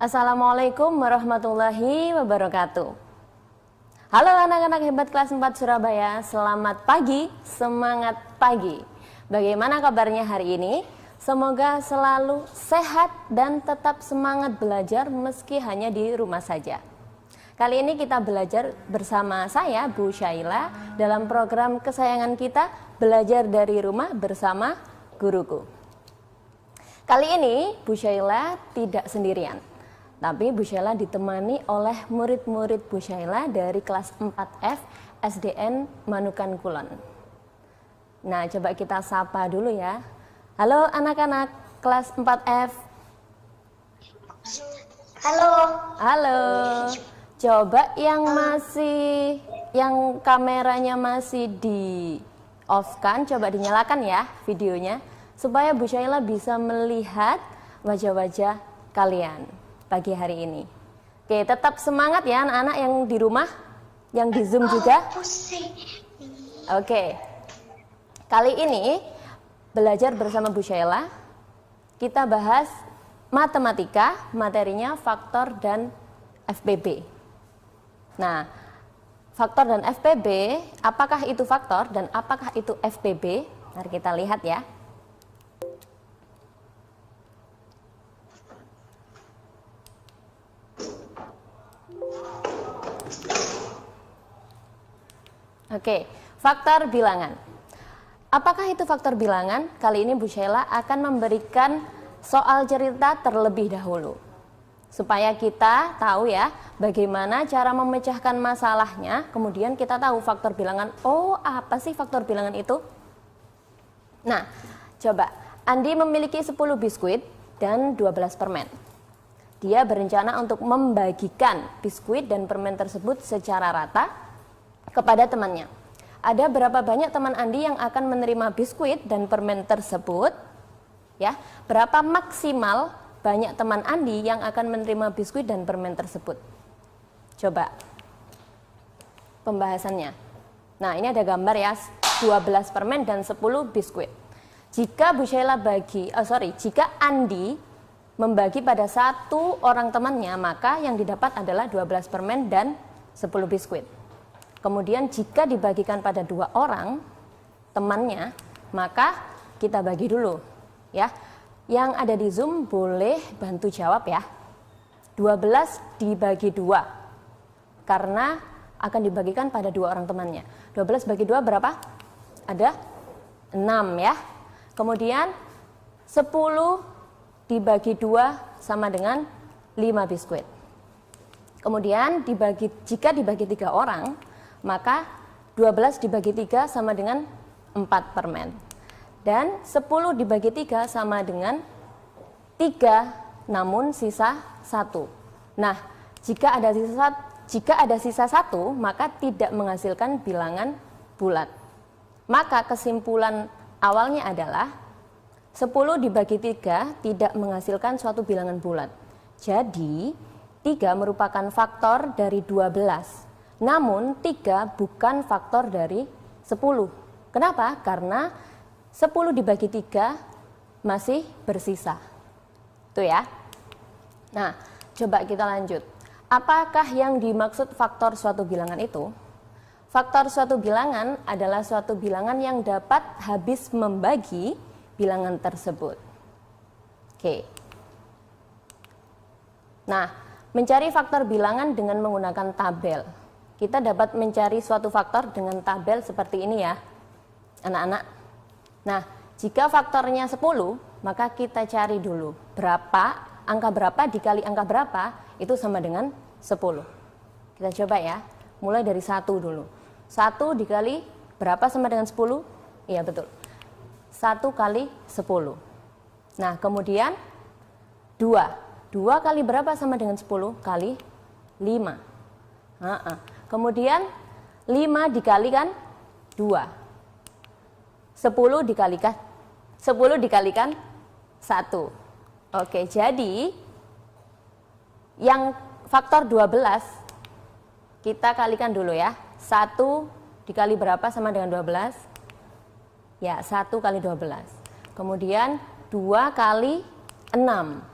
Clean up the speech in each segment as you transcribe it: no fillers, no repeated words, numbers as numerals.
Assalamualaikum warahmatullahi wabarakatuh. Halo anak-anak hebat kelas 4 Surabaya, selamat pagi, semangat pagi. Bagaimana kabarnya hari ini? Semoga selalu sehat dan tetap semangat belajar meski hanya di rumah saja. Kali ini kita belajar bersama saya, Bu Syaila, dalam program kesayangan kita, Belajar dari Rumah bersama Guruku. Kali ini Bu Syaila tidak sendirian. Tapi Bu Syaila ditemani oleh murid-murid Bu Syaila dari kelas 4F SDN Manukan Kulon. Nah, coba kita sapa dulu ya. Halo anak-anak kelas 4F. Halo. Halo. Coba yang kameranya masih di off kan, coba dinyalakan ya videonya supaya Bu Syaila bisa melihat wajah-wajah kalian pagi hari ini. Oke, tetap semangat ya anak-anak yang di rumah, yang di Zoom juga. Oke. Kali ini belajar bersama Bu Syaila, kita bahas matematika, materinya faktor dan FPB. Nah, faktor dan FPB, apakah itu faktor dan apakah itu FPB? Mari kita lihat ya. Oke, faktor bilangan. Apakah itu faktor bilangan? Kali ini Bu Syaila akan memberikan soal cerita terlebih dahulu. Supaya kita tahu ya bagaimana cara memecahkan masalahnya, kemudian kita tahu faktor bilangan. Oh, apa sih faktor bilangan itu? Nah, coba. Andi memiliki 10 biskuit dan 12 permen. Dia berencana untuk membagikan biskuit dan permen tersebut secara rata kepada temannya. Ada berapa banyak teman Andi yang akan menerima biskuit dan permen tersebut? Ya, berapa maksimal banyak teman Andi yang akan menerima biskuit dan permen tersebut? Coba pembahasannya. Nah, ini ada gambar ya, 12 permen dan 10 biskuit. Jika jika Andi membagi pada satu orang temannya, maka yang didapat adalah 12 permen dan 10 biskuit. Kemudian jika dibagikan pada 2 orang temannya, maka kita bagi dulu ya. Yang ada di Zoom boleh bantu jawab ya. 12 dibagi 2 karena akan dibagikan pada 2 orang temannya. 12 bagi 2 berapa? Ada 6 ya. Kemudian 10 dibagi 2 sama dengan 5 biskuit. Kemudian jika dibagi 3 orang, maka 12 dibagi 3 sama dengan 4 permen. Dan 10 dibagi 3 sama dengan 3, namun sisa 1. Nah, jika ada sisa 1, maka tidak menghasilkan bilangan bulat. Maka kesimpulan awalnya adalah 10 dibagi 3 tidak menghasilkan suatu bilangan bulat. Jadi, 3 merupakan faktor dari 12. Namun 3 bukan faktor dari 10. Kenapa? Karena 10 dibagi 3 masih bersisa. Itu ya. Nah, coba kita lanjut. Apakah yang dimaksud faktor suatu bilangan itu? Faktor suatu bilangan adalah suatu bilangan yang dapat habis membagi bilangan tersebut. Oke. Nah, mencari faktor bilangan dengan menggunakan tabel. Kita dapat mencari suatu faktor dengan tabel seperti ini ya, anak-anak. Nah, jika faktornya 10, maka kita cari dulu angka berapa dikali angka berapa, itu sama dengan 10. Kita coba ya, mulai dari 1 dulu. 1 dikali berapa sama dengan 10? Iya betul, 1 kali 10. Nah, kemudian 2 kali berapa sama dengan 10? Kali 5. Kemudian 5 dikalikan 2. 10 dikalikan 1. Oke, jadi yang faktor 12 kita kalikan dulu ya. 1 dikali berapa sama dengan 12? Ya, 1 kali 12. Kemudian 2 kali 6.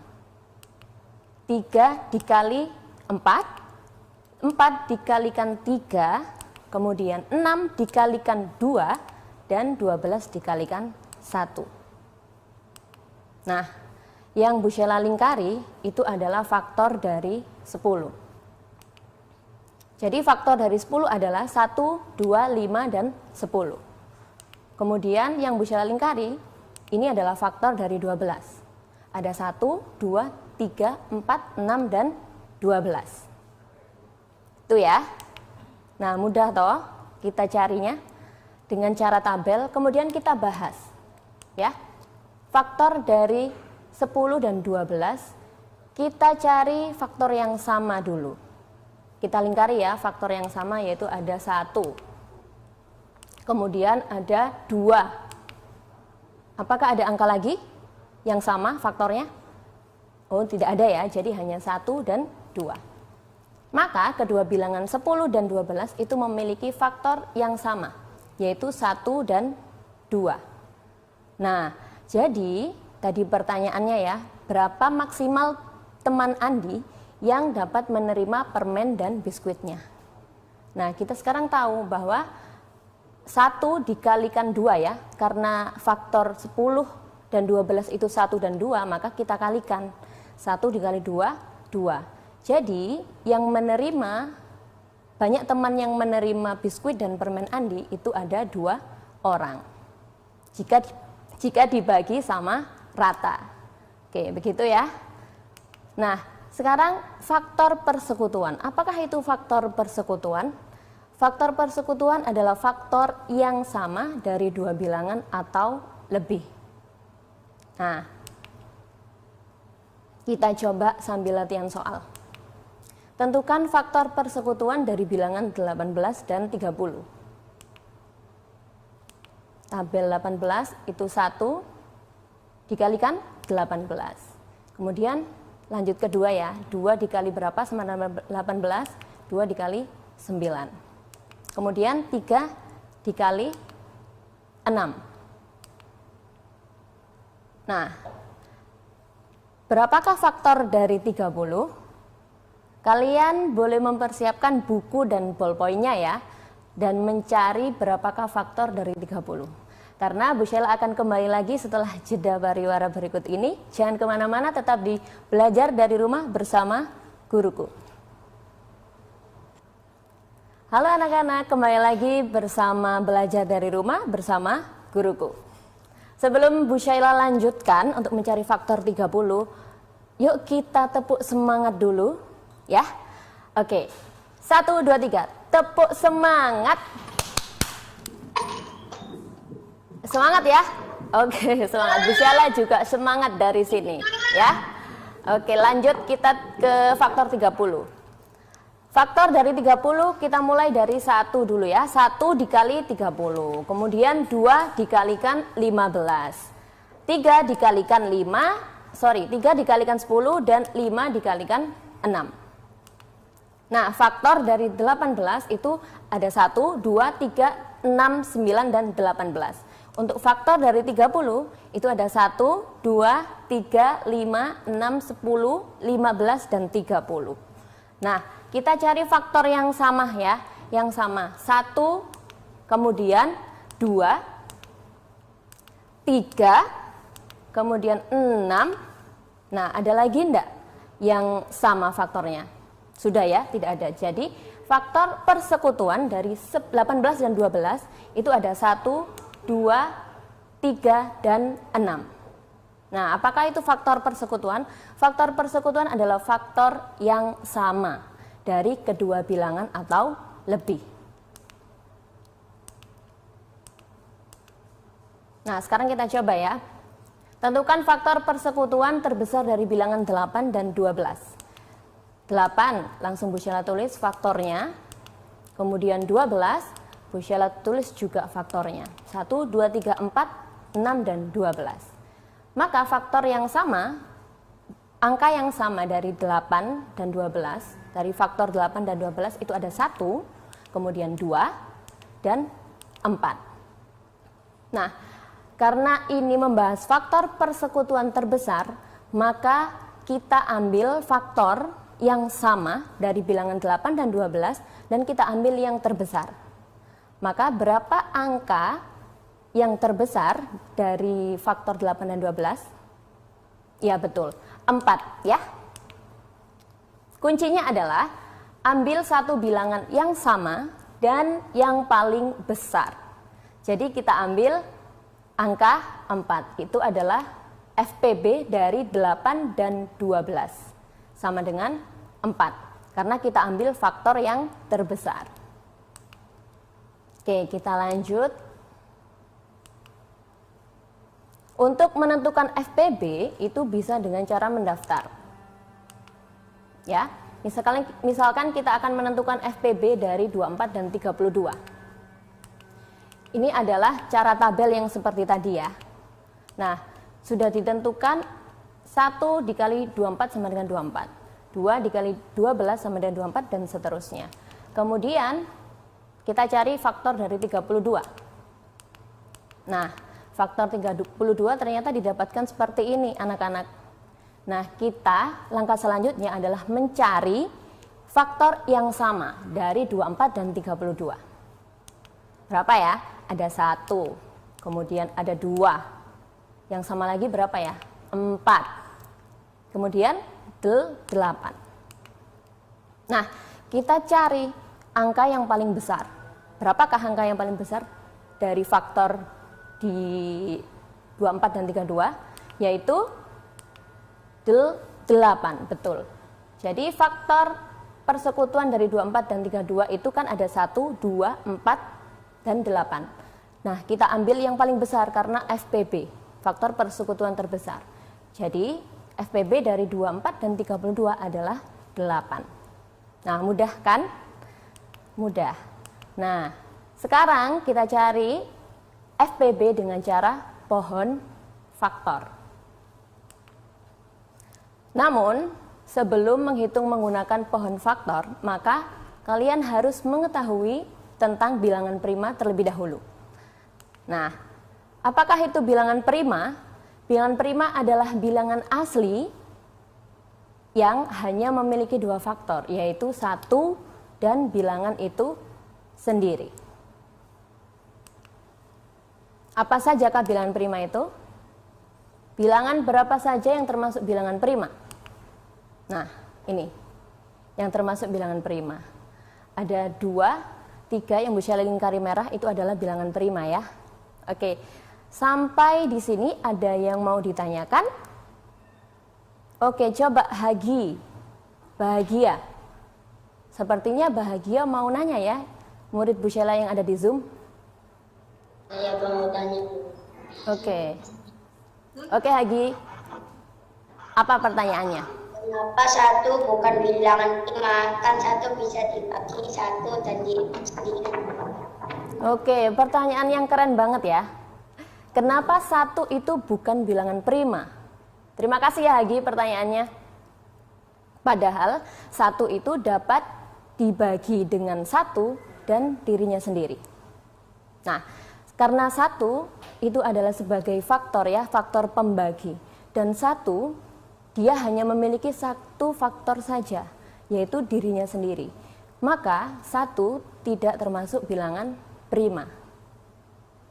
3 dikali 4, 4 dikalikan 3, kemudian 6 dikalikan 2, dan 12 dikalikan 1. Nah, yang Bu Sheila lingkari itu adalah faktor dari 10. Jadi faktor dari 10 adalah 1, 2, 5, dan 10. Kemudian yang Bu Sheila lingkari, ini adalah faktor dari 12. Ada 1, 2, 3, 4, 6, dan 12. Itu ya. Nah, mudah toh kita carinya dengan cara tabel, kemudian kita bahas. Ya. Faktor dari 10 dan 12, kita cari faktor yang sama dulu. Kita lingkari ya, faktor yang sama yaitu ada 1. Kemudian ada 2. Apakah ada angka lagi yang sama faktornya? Oh, tidak ada ya, jadi hanya 1 dan 2. Maka kedua bilangan 10 dan 12 itu memiliki faktor yang sama, yaitu 1 dan 2. Nah, jadi tadi pertanyaannya ya, berapa maksimal teman Andi yang dapat menerima permen dan biskuitnya? Nah, kita sekarang tahu bahwa 1 dikalikan 2 ya, karena faktor 10 dan 12 itu 1 dan 2, maka kita kalikan. 1 dikali 2, 2. Jadi yang menerima, banyak teman yang menerima biskuit dan permen Andi itu ada 2 orang. Jika dibagi sama rata. Oke, begitu ya. Nah, sekarang faktor persekutuan. Apakah itu faktor persekutuan? Faktor persekutuan adalah faktor yang sama dari 2 bilangan atau lebih. Nah, kita coba sambil latihan soal. Tentukan faktor persekutuan dari bilangan 18 dan 30. Tabel 18 itu 1 dikalikan 18. Kemudian lanjut kedua ya, 2 dikali berapa sama 18? 2 dikali 9. Kemudian 3 dikali 6. Nah, berapakah faktor dari 30? Kalian boleh mempersiapkan buku dan ballpointnya ya, dan mencari berapakah faktor dari 30. Karena Bu Sheila akan kembali lagi setelah jeda pariwara berikut ini. Jangan kemana-mana, tetap di Belajar dari Rumah bersama Guruku. Halo anak-anak, kembali lagi bersama Belajar dari Rumah bersama Guruku. Sebelum Bu Sheila lanjutkan untuk mencari faktor 30, yuk kita tepuk semangat dulu ya. Oke, 1, 2, 3, tepuk semangat. Semangat ya. Oke, semangat. Bu Sheila juga semangat dari sini ya. Oke, lanjut kita ke faktor 30. Faktor dari 30 kita mulai dari 1 dulu ya. 1 dikali 30. Kemudian 2 dikalikan 15. 3 dikalikan 3 dikalikan 10 dan 5 dikalikan 6. Nah, faktor dari 18 itu ada 1, 2, 3, 6, 9, dan 18. Untuk faktor dari 30 itu ada 1, 2, 3, 5, 6, 10, 15, dan 30. Nah, kita cari faktor yang sama ya, yang sama. 1, kemudian 2, 3, kemudian 6. Nah, ada lagi enggak yang sama faktornya? Sudah ya, tidak ada. Jadi, faktor persekutuan dari 18 dan 12 itu ada 1, 2, 3, dan 6. Nah, apakah itu faktor persekutuan? Faktor persekutuan adalah faktor yang sama dari kedua bilangan atau lebih. Nah, sekarang kita coba ya. Tentukan faktor persekutuan terbesar dari bilangan 8 dan 12. 8, langsung Bu Sheila tulis faktornya. Kemudian 12, Bu Sheila tulis juga faktornya. 1, 2, 3, 4, 6, dan 12. Maka faktor yang sama, angka yang sama dari 8 dan 12, dari faktor 8 dan 12 itu ada 1, kemudian 2, dan 4. Nah, karena ini membahas faktor persekutuan terbesar, maka kita ambil faktor yang sama dari bilangan 8 dan 12 dan kita ambil yang terbesar. Maka berapa angka yang terbesar dari faktor 8 dan 12? Ya betul, 4 ya. Kuncinya adalah ambil satu bilangan yang sama dan yang paling besar. Jadi kita ambil angka 4, itu adalah FPB dari 8 dan 12. Sama dengan 4, karena kita ambil faktor yang terbesar. Oke, kita lanjut. Untuk menentukan FPB itu bisa dengan cara mendaftar. Ya, misalkan kita akan menentukan FPB dari 24 dan 32. Ini adalah cara tabel yang seperti tadi ya. Nah, sudah ditentukan 1 dikali 24 sama dengan 24. 2 dikali 12 sama dengan 24 dan seterusnya. Kemudian kita cari faktor dari 32. Nah, faktor 32 ternyata didapatkan seperti ini anak-anak. Nah, kita langkah selanjutnya adalah mencari faktor yang sama dari 24 dan 32. Berapa ya? Ada 1, kemudian ada 2. Yang sama lagi berapa ya? 4. Kemudian 8. Nah, kita cari angka yang paling besar. Berapakah angka yang paling besar dari faktor di 24 dan 32? Yaitu 8, betul. Jadi faktor persekutuan dari 24 dan 32 itu kan ada 1, 2, 4, dan 8. Nah, kita ambil yang paling besar karena FPB, faktor persekutuan terbesar. Jadi FPB dari 24 dan 32 adalah 8. Nah, mudah kan? Mudah. Nah, sekarang kita cari FPB dengan cara pohon faktor. Namun, sebelum menghitung menggunakan pohon faktor, maka kalian harus mengetahui tentang bilangan prima terlebih dahulu. Nah, apakah itu bilangan prima? Bilangan prima adalah bilangan asli yang hanya memiliki 2 faktor, yaitu 1 dan bilangan itu sendiri. Apa sajakah bilangan prima itu? Bilangan berapa saja yang termasuk bilangan prima? Nah, ini yang termasuk bilangan prima. Ada 2, 3 yang Bu Sheila lingkari merah itu adalah bilangan prima ya. Oke, sampai di sini ada yang mau ditanyakan? Oke, coba Hagi, Bahagia. Sepertinya Bahagia mau nanya ya, murid Bu Sheila yang ada di Zoom. Saya mau tanya. Oke Hagi, apa pertanyaannya? Kenapa 1 bukan bilangan prima? Kan 1 bisa dibagi 1 dan dibagi. Oke, pertanyaan yang keren banget ya. Kenapa 1 itu bukan bilangan prima? Terima kasih ya Hagi pertanyaannya. Padahal 1 itu dapat dibagi dengan 1 dan dirinya sendiri. Nah, karena 1 itu adalah sebagai faktor ya, faktor pembagi. Dan 1 dia hanya memiliki 1 faktor saja, yaitu dirinya sendiri. Maka 1 tidak termasuk bilangan prima.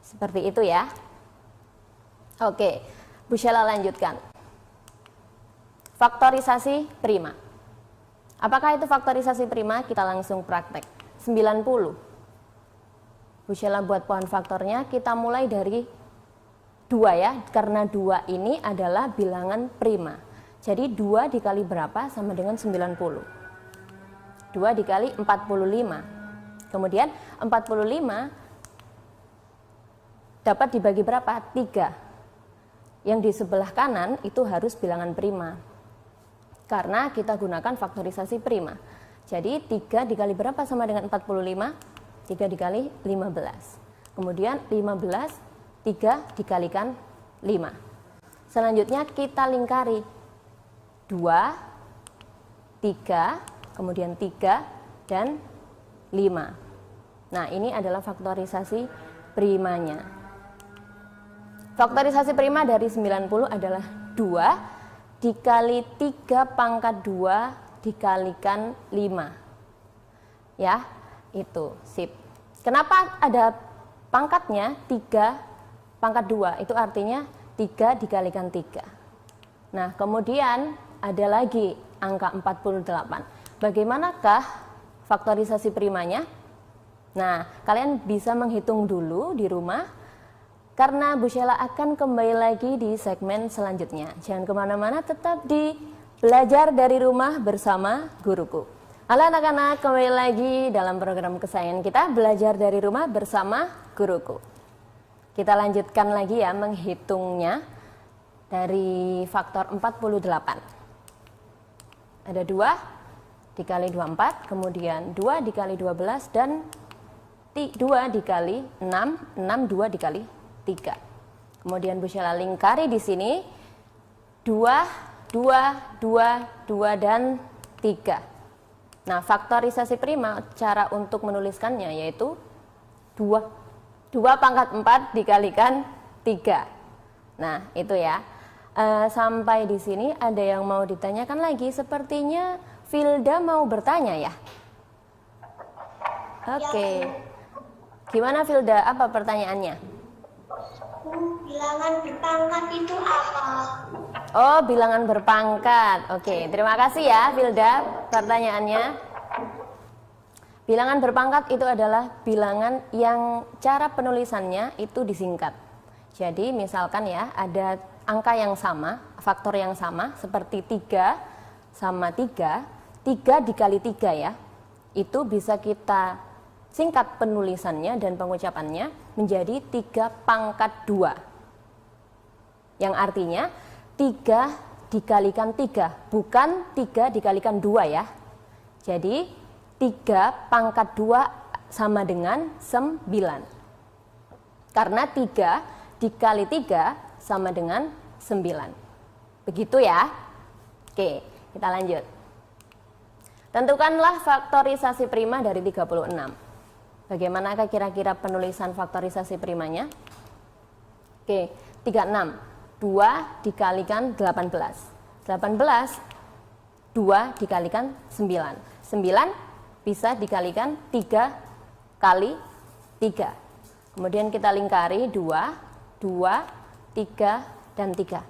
Seperti itu ya. Oke, Bu Sheila lanjutkan. Faktorisasi prima. Apakah itu faktorisasi prima? Kita langsung praktek. 90. Bu Sheila buat pohon faktornya, kita mulai dari 2 ya, karena 2 ini adalah bilangan prima. Jadi 2 dikali berapa sama dengan 90. 2 dikali 45. Kemudian 45 dapat dibagi berapa? 3. Yang di sebelah kanan itu harus bilangan prima. Karena kita gunakan faktorisasi prima. Jadi 3 dikali berapa sama dengan 45? 3 dikali 15. Kemudian 15, 3 dikalikan 5. Selanjutnya kita lingkari. 2, 3, kemudian 3, dan 5. Nah, ini adalah faktorisasi primanya. Faktorisasi prima dari 90 adalah 2, dikali 3 pangkat 2 dikalikan 5. Ya, itu, sip. Kenapa ada pangkatnya 3 pangkat 2? Itu artinya 3 dikalikan 3. Nah, kemudian ada lagi angka 48. Bagaimanakah faktorisasi primanya? Nah, kalian bisa menghitung dulu di rumah, karena Bu Sheila akan kembali lagi di segmen selanjutnya. Jangan kemana-mana, tetap di Belajar dari Rumah bersama Guruku. Halo anak-anak, kembali lagi dalam program kesayangan kita, Belajar dari Rumah bersama Guruku. Kita lanjutkan lagi ya menghitungnya dari faktor 48. Ada 2 dikali 24, kemudian 2 dikali 12, dan 2 dikali 6, 2 dikali 3. Kemudian Bu Sheila lingkari di sini 2, 2, dan 3. Nah, faktorisasi prima, cara untuk menuliskannya yaitu 2 pangkat 4 dikalikan 3. Nah, itu ya. Sampai di sini ada yang mau ditanyakan lagi? Sepertinya Filda mau bertanya ya? Oke. Gimana Filda? Apa pertanyaannya? Bilangan berpangkat itu apa? Oh, bilangan berpangkat. Oke, terima kasih ya Filda pertanyaannya. Bilangan berpangkat itu adalah bilangan yang cara penulisannya itu disingkat. Jadi misalkan ya, ada angka yang sama, faktor yang sama, seperti 3 sama 3, 3 dikali 3 ya, itu bisa kita singkat penulisannya dan pengucapannya menjadi 3 pangkat 2. Yang artinya 3 dikalikan 3, bukan 3 dikalikan 2 ya. Jadi 3 pangkat 2 sama dengan 9. Karena 3 dikali 3 sama dengan 9. Begitu ya. Oke, kita lanjut. Tentukanlah faktorisasi prima dari 36. Bagaimanakah kira-kira penulisan faktorisasi primanya? Oke, 36. 2 dikalikan 18. 18, 2 dikalikan 9. 9 bisa dikalikan 3 kali 3. Kemudian kita lingkari 2, 3, dan 3.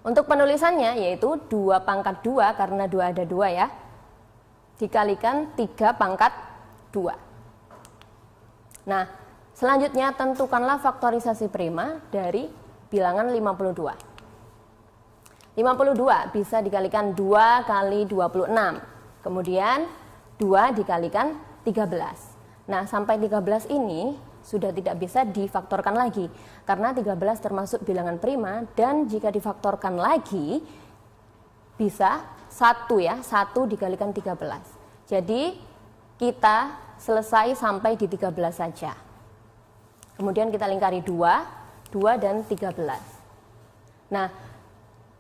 Untuk penulisannya yaitu 2 pangkat 2, karena 2 ada 2 ya, dikalikan 3 pangkat 2. Nah, selanjutnya tentukanlah faktorisasi prima dari bilangan 52. 52 bisa dikalikan 2 kali 26. Kemudian 2 dikalikan 13. Nah, sampai 13 ini sudah tidak bisa difaktorkan lagi, karena 13 termasuk bilangan prima, dan jika difaktorkan lagi bisa 1 ya, 1 dikalikan 13. Jadi kita selesai sampai di 13 saja. Kemudian kita lingkari 2 dan 13. Nah,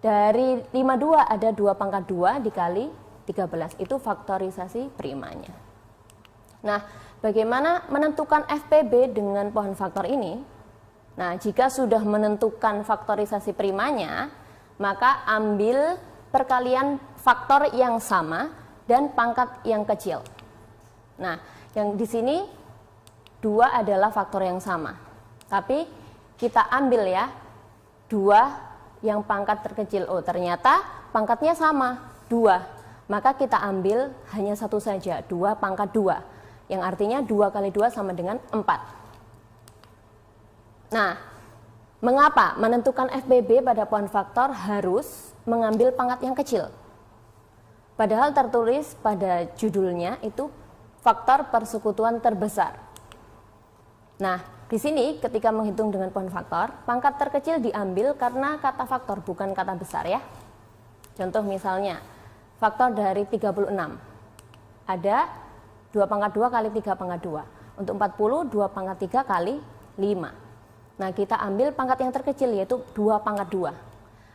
dari 52 ada 2 pangkat 2 dikali 13. Itu faktorisasi primanya. Nah, bagaimana menentukan FPB dengan pohon faktor ini? Nah, jika sudah menentukan faktorisasi primanya, maka ambil perkalian faktor yang sama dan pangkat yang kecil. Nah, yang di sini 2 adalah faktor yang sama. Tapi kita ambil ya 2 yang pangkat terkecil. Oh, ternyata pangkatnya sama, 2. Maka kita ambil hanya satu saja, 2 pangkat 2. Yang artinya 2 kali 2 sama dengan 4. Nah, mengapa menentukan FBB pada pohon faktor harus mengambil pangkat yang kecil? Padahal tertulis pada judulnya itu faktor persekutuan terbesar. Nah, di sini ketika menghitung dengan pohon faktor, pangkat terkecil diambil karena kata faktor, bukan kata besar ya. Contoh misalnya, faktor dari 36. Ada 2 pangkat 2 kali 3 pangkat 2. Untuk 40, 2 pangkat 3 kali 5. Nah, kita ambil pangkat yang terkecil yaitu 2 pangkat 2.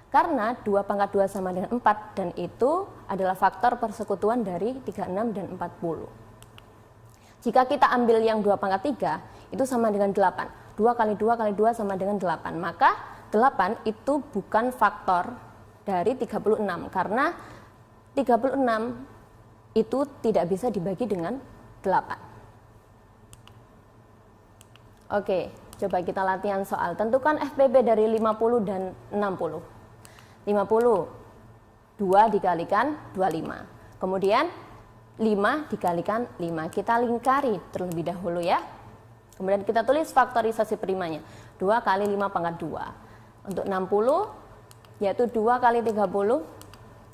Karena 2 pangkat 2 sama dengan 4, dan itu adalah faktor persekutuan dari 36 dan 40. Jika kita ambil yang 2 pangkat 3, itu sama dengan 8. 2 kali 2 kali 2 sama dengan 8. Maka 8 itu bukan faktor dari 36 karena 36 itu tidak bisa dibagi dengan 8. Oke, coba kita latihan soal. Tentukan FPB dari 50 dan 60. 50 2 dikalikan 25. Kemudian 5 dikalikan 5. Kita lingkari terlebih dahulu ya. Kemudian kita tulis faktorisasi primanya. 2 kali 5 pangkat 2. Untuk 60 yaitu 2 kali 30.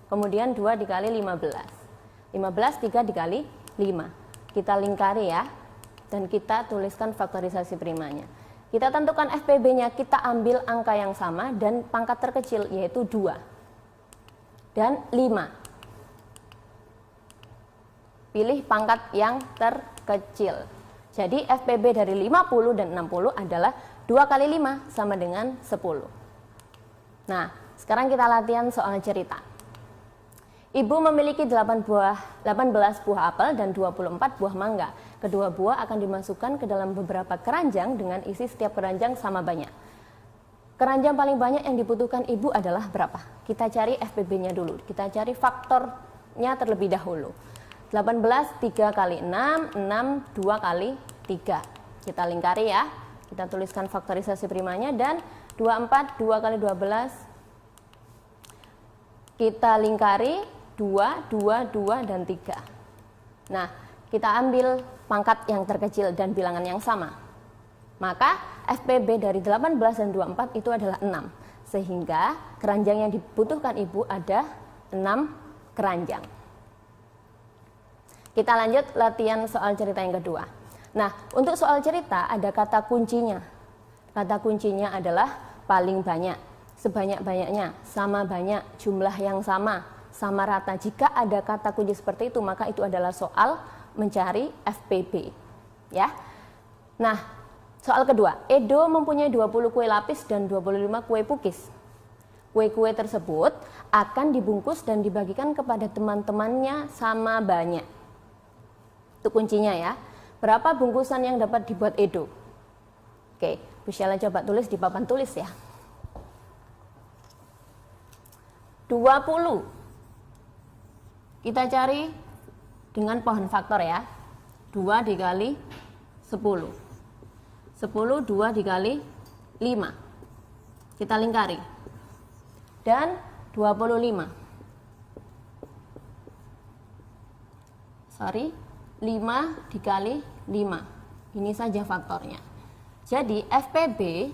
Kemudian 2 dikali 15. 15 3 dikali 5. Kita lingkari ya. Dan kita tuliskan faktorisasi primanya. Kita tentukan FPB-nya, kita ambil angka yang sama dan pangkat terkecil yaitu 2 dan 5. Pilih pangkat yang terkecil. Jadi FPB dari 50 dan 60 adalah 2 kali 5 sama dengan 10. Nah, sekarang kita latihan soal cerita. Ibu memiliki 18 buah apel dan 24 buah mangga. Kedua buah akan dimasukkan ke dalam beberapa keranjang dengan isi setiap keranjang sama banyak. Keranjang paling banyak yang dibutuhkan ibu adalah berapa? Kita cari FPB-nya dulu. Kita cari faktornya terlebih dahulu. 18 3 kali 6, 6 2 kali 3. Kita lingkari ya. Kita tuliskan faktorisasi primanya dan 24 2 kali 12. Kita lingkari 2 2 2 dan 3. Nah, kita ambil pangkat yang terkecil dan bilangan yang sama. Maka FPB dari 18 dan 24 itu adalah 6. Sehingga keranjang yang dibutuhkan ibu ada 6 keranjang. Kita lanjut latihan soal cerita yang kedua. Nah, untuk soal cerita ada kata kuncinya. Kata kuncinya adalah paling banyak, sebanyak-banyaknya, sama banyak, jumlah yang sama, sama rata. Jika ada kata kunci seperti itu, maka itu adalah soal mencari FPB. Ya. Nah, soal kedua, Edo mempunyai 20 kue lapis dan 25 kue pukis. Kue-kue tersebut akan dibungkus dan dibagikan kepada teman-temannya sama banyak. Itu kuncinya ya. Berapa bungkusan yang dapat dibuat Edo? Oke, Bu Sheila coba tulis di papan tulis ya. 20. Kita cari dengan pohon faktor ya. 2 dikali 10. 10 2 dikali 5. Kita lingkari. Dan 25. 5 dikali 5. Ini saja faktornya. Jadi FPB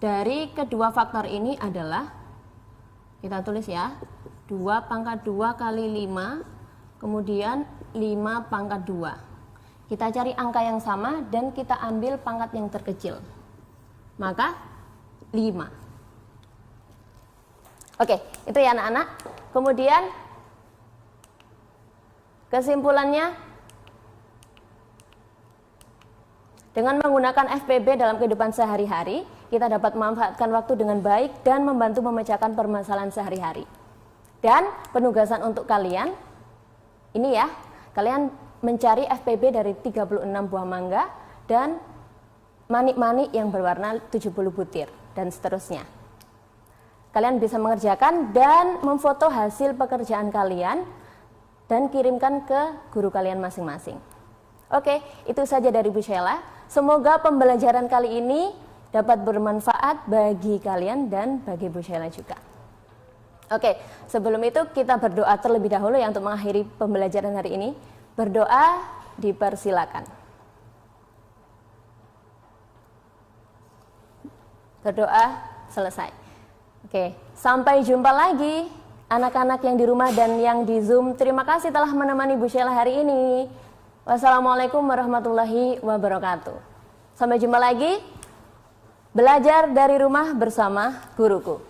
dari kedua faktor ini adalah, kita tulis ya, 2 pangkat 2 kali 5, kemudian 5 pangkat 2. Kita cari angka yang sama dan kita ambil pangkat yang terkecil. Maka 5. Oke, itu ya anak-anak. Kemudian kesimpulannya, dengan menggunakan FPB dalam kehidupan sehari-hari, kita dapat memanfaatkan waktu dengan baik dan membantu memecahkan permasalahan sehari-hari. Dan penugasan untuk kalian, ini ya, kalian mencari FPB dari 36 buah mangga dan manik-manik yang berwarna 70 butir, dan seterusnya. Kalian bisa mengerjakan dan memfoto hasil pekerjaan kalian dan kirimkan ke guru kalian masing-masing. Oke, itu saja dari Bu Sheila. Semoga pembelajaran kali ini dapat bermanfaat bagi kalian dan bagi Bu Sheila juga. Oke, sebelum itu kita berdoa terlebih dahulu ya untuk mengakhiri pembelajaran hari ini. Berdoa dipersilakan. Berdoa selesai. Oke, sampai jumpa lagi. Anak-anak yang di rumah dan yang di Zoom, terima kasih telah menemani Bu Sheila hari ini. Wassalamualaikum warahmatullahi wabarakatuh. Sampai jumpa lagi. Belajar dari rumah bersama guruku.